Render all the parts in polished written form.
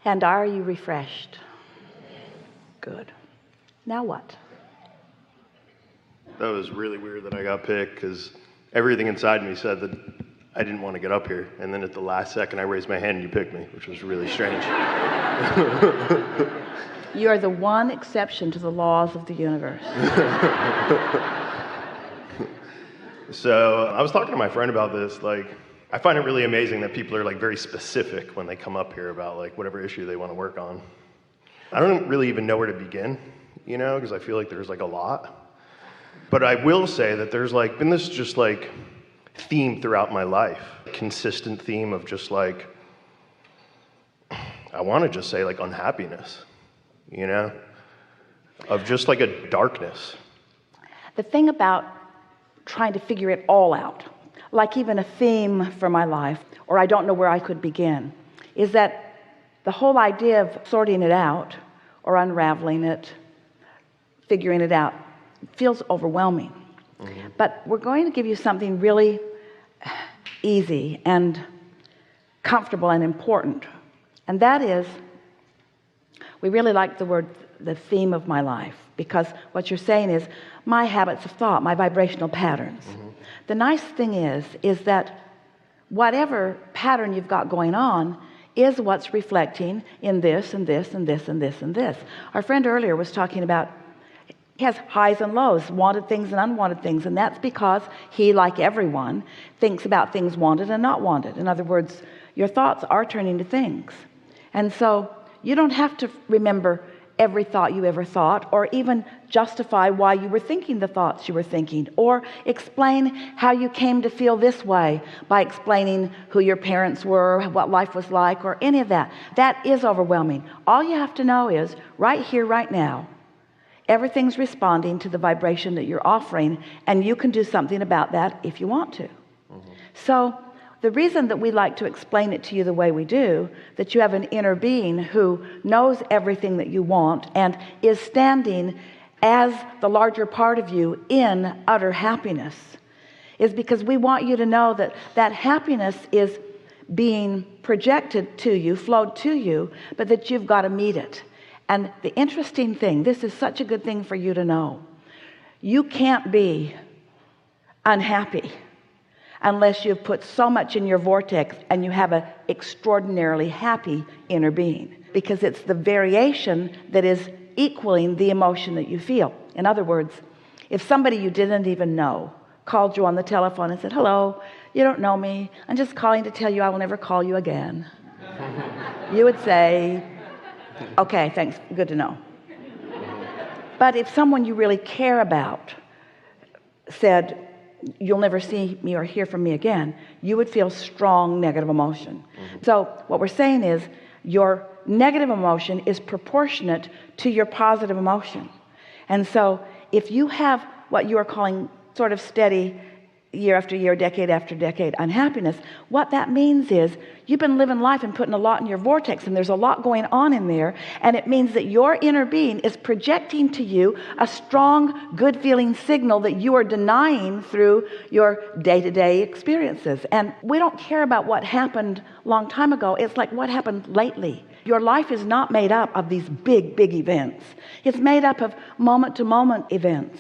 And are you refreshed? Good. Now what? That was really weird that I got picked because everything inside me said that I didn't want to get up here. And then at the last second, I raised my hand and you picked me, which was really strange. You are the one exception to the laws of the universe. So I was talking to my friend about this. Like, I find it really amazing that people are like very specific when they come up here about like whatever issue they want to work on. I don't really even know where to begin, you know, because I feel like there's like a lot. But I will say that there's like been this just like theme throughout my life, consistent theme of just like, I want to just say like unhappiness, you know, of just like a darkness. The thing about trying to figure it all out, like even a theme for my life, or I don't know where I could begin, is that the whole idea of sorting it out or unraveling it, figuring it out, feels overwhelming. Mm-hmm. But we're going to give you something really easy and comfortable and important. And that is, we really like the theme of my life, because what you're saying is my habits of thought, my vibrational patterns. Mm-hmm. The nice thing is that whatever pattern you've got going on is what's reflecting in this and this and this and this and this. Our friend earlier was talking about he has highs and lows, wanted things and unwanted things, and that's because he, like everyone, thinks about things wanted and not wanted. In other words, your thoughts are turning to things. And so you don't have to remember every thought you ever thought, or even justify why you were thinking the thoughts you were thinking, or explain how you came to feel this way by explaining who your parents were, what life was like, or any of that. That is overwhelming. All you have to know is right here, right now, everything's responding to the vibration that you're offering, and you can do something about that if you want to. Mm-hmm. So the reason that we like to explain it to you the way we do, that you have an inner being who knows everything that you want and is standing as the larger part of you in utter happiness, is because we want you to know that that happiness is being projected to you, flowed to you, but that you've got to meet it. And the interesting thing, this is such a good thing for you to know, you can't be unhappy unless you've put so much in your vortex and you have an extraordinarily happy inner being, because it's the variation that is equaling the emotion that you feel. In other words, if somebody you didn't even know called you on the telephone and said, "Hello, you don't know me, I'm just calling to tell you I will never call you again," you would say, "Okay, thanks, good to know." But if someone you really care about said, "You'll never see me or hear from me again," you would feel strong negative emotion. Mm-hmm. So what we're saying is your negative emotion is proportionate to your positive emotion. And so if you have what you are calling sort of steady year after year, decade after decade unhappiness, what that means is you've been living life and putting a lot in your vortex, and there's a lot going on in there, and it means that your inner being is projecting to you a strong, good feeling signal that you are denying through your day-to-day experiences. And we don't care about what happened a long time ago. It's like what happened lately. Your life is not made up of these big events. It's made up of moment-to-moment events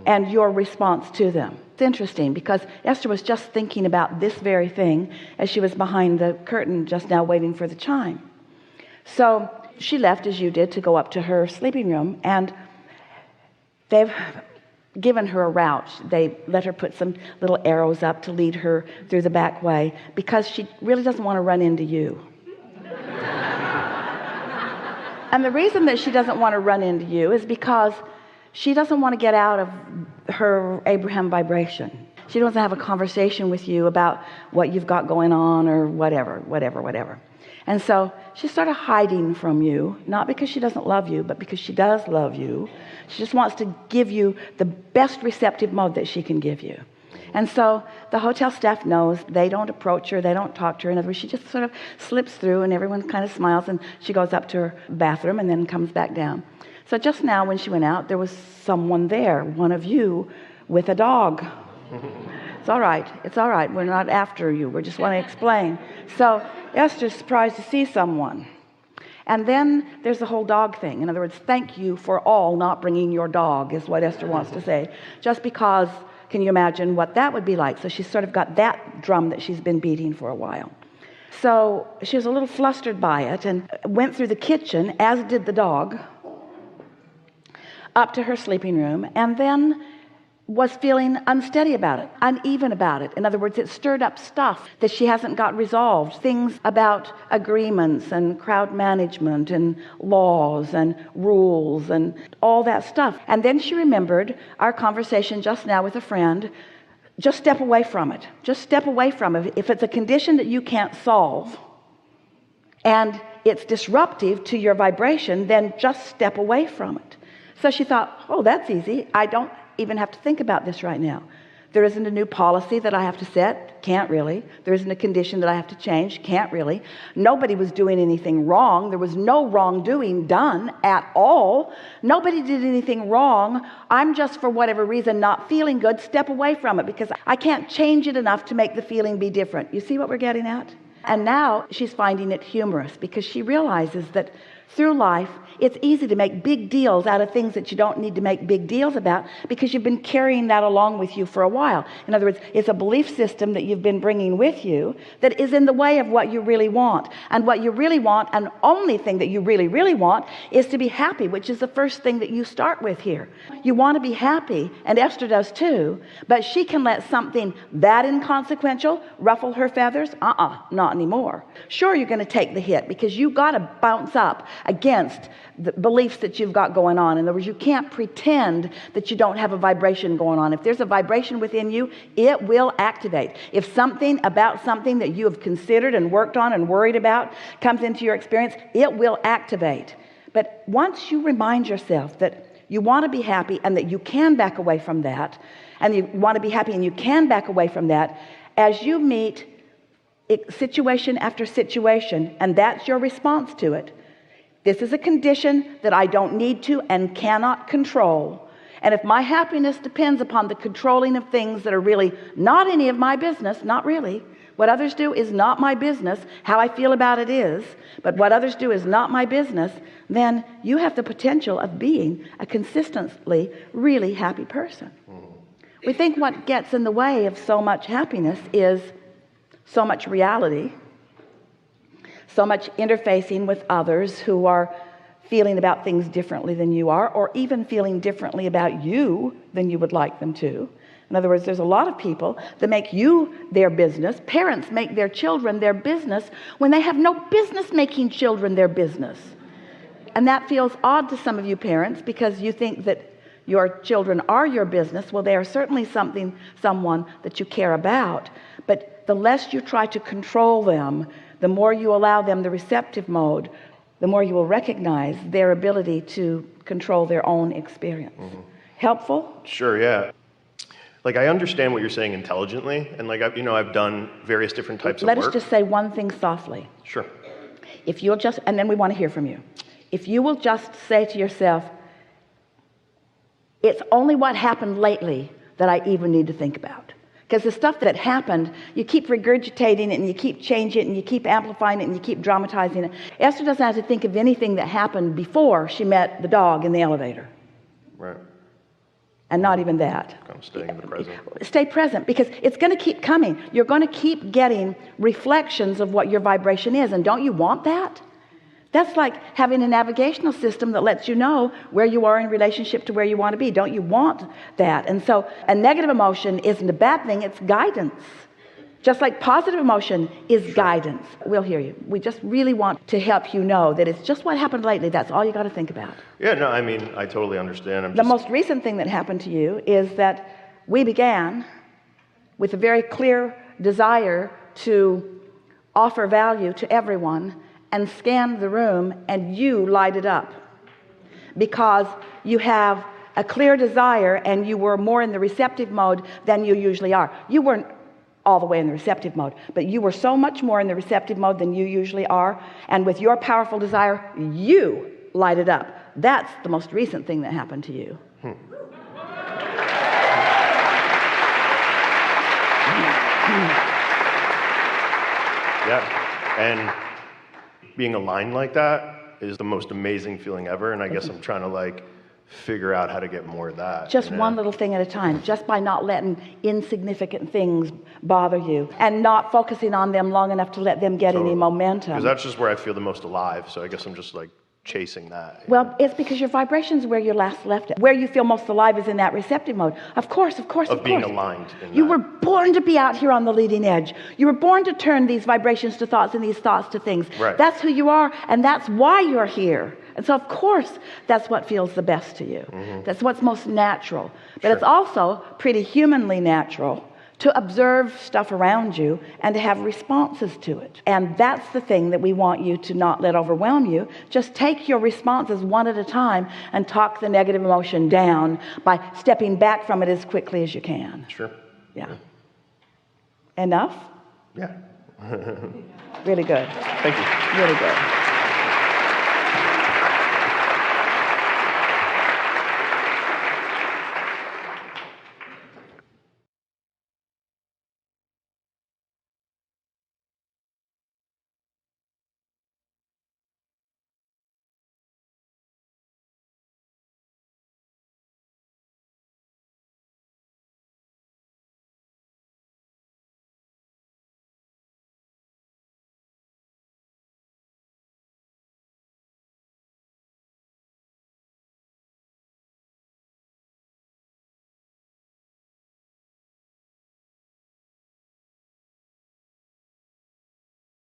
and your response to them. It's interesting because Esther was just thinking about this very thing as she was behind the curtain just now waiting for the chime. So she left, as you did, to go up to her sleeping room, and they've given her a route. They let her put some little arrows up to lead her through the back way because she really doesn't want to run into you. And the reason that she doesn't want to run into you is because she doesn't want to get out of her Abraham vibration. She doesn't have a conversation with you about what you've got going on or whatever. And so she's sort of hiding from you, not because she doesn't love you, but because she does love you. She just wants to give you the best receptive mode that she can give you. And so the hotel staff knows. They don't approach her. They don't talk to her. In other words, she just sort of slips through, and everyone kind of smiles, and she goes up to her bathroom and then comes back down. So just now when she went out, there was someone there, one of you, with a dog. It's all right. We're not after you. We just want to explain. So Esther's surprised to see someone. And then there's the whole dog thing. In other words, thank you for all not bringing your dog, is what Esther wants to say. Just because, can you imagine what that would be like? So she's sort of got that drum that she's been beating for a while. So she was a little flustered by it and went through the kitchen, as did the dog, up to her sleeping room, and then was feeling unsteady about it, uneven about it. In other words, it stirred up stuff that she hasn't got resolved, things about agreements and crowd management and laws and rules and all that stuff. And then she remembered our conversation just now with a friend. Just step away from it. Just step away from it. If it's a condition that you can't solve and it's disruptive to your vibration, then just step away from it. So she thought, oh, that's easy. I don't even have to think about this right now. There isn't a new policy that I have to set. Can't really. There isn't a condition that I have to change. Can't really. Nobody was doing anything wrong. There was no wrongdoing done at all. Nobody did anything wrong. I'm just, for whatever reason, not feeling good. Step away from it because I can't change it enough to make the feeling be different. You see what we're getting at? And now she's finding it humorous because she realizes that through life, it's easy to make big deals out of things that you don't need to make big deals about because you've been carrying that along with you for a while. In other words, it's a belief system that you've been bringing with you that is in the way of what you really want. And what you really want, and only thing that you really, really want, is to be happy, which is the first thing that you start with here. You want to be happy, and Esther does too, but she can let something that inconsequential ruffle her feathers. Not anymore. Sure, you're going to take the hit because you got to bounce up against the beliefs that you've got going on. In other words, you can't pretend that you don't have a vibration going on. If there's a vibration within you, it will activate. If something about something that you have considered and worked on and worried about comes into your experience, it will activate. But once you remind yourself that you want to be happy and that you can back away from that, and you want to be happy and you can back away from that, as you meet situation after situation, and that's your response to it. This is a condition that I don't need to and cannot control. And if my happiness depends upon the controlling of things that are really not any of my business, not really. What others do is not my business. How I feel about it is. But what others do is not my business. Then you have the potential of being a consistently really happy person. We think what gets in the way of so much happiness is so much reality, so much interfacing with others who are feeling about things differently than you are, or even feeling differently about you than you would like them to. In other words, there's a lot of people that make you their business. Parents make their children their business when they have no business making children their business. And that feels odd to some of you parents because you think that your children are your business. Well, they are certainly someone that you care about. But the less you try to control them, the more you allow them the receptive mode, the more you will recognize their ability to control their own experience. Helpful? Sure, yeah. Like, I understand what you're saying intelligently, and like, I've done various different types of work. Let us just say one thing softly. Sure. If you'll just, and then we want to hear from you. If you will just say to yourself, it's only what happened lately that I even need to think about. Because the stuff that happened, you keep regurgitating it and you keep changing it and you keep amplifying it and you keep dramatizing it. Esther doesn't have to think of anything that happened before she met the dog in the elevator. Right. And not even that. I'm staying in the present. Stay present, because it's going to keep coming. You're going to keep getting reflections of what your vibration is. And don't you want that? That's like having a navigational system that lets you know where you are in relationship to where you want to be. Don't you want that? And so a negative emotion isn't a bad thing. It's guidance. Just like positive emotion is guidance. We'll hear you. We just really want to help you know that it's just what happened lately. That's all you got to think about. Yeah, no, I mean, I totally understand. The most recent thing that happened to you is that we began with a very clear desire to offer value to everyone and scanned the room, and you lighted up because you have a clear desire and you were more in the receptive mode than you usually are. You weren't all the way in the receptive mode, but you were so much more in the receptive mode than you usually are, and with your powerful desire, you lighted up. That's the most recent thing that happened to you. Yeah, and being aligned like that is the most amazing feeling ever. And I guess I'm trying to like figure out how to get more of that. Just one little thing at a time, just by not letting insignificant things bother you and not focusing on them long enough to let them get any momentum. Because that's just where I feel the most alive. So I guess I'm just like chasing that. Well, it's because your vibrations where you last left it. Where you feel most alive is in that receptive mode. Of course. Of being aligned. You were born to be out here on the leading edge. You were born to turn these vibrations to thoughts and these thoughts to things. Right. That's who you are, and that's why you're here. And so, of course, that's what feels the best to you. Mm-hmm. That's what's most natural. But it's also pretty humanly natural to observe stuff around you and to have responses to it. And that's the thing that we want you to not let overwhelm you. Just take your responses one at a time and talk the negative emotion down by stepping back from it as quickly as you can. Sure. Yeah. Enough? Yeah. Really good. Thank you. Really good.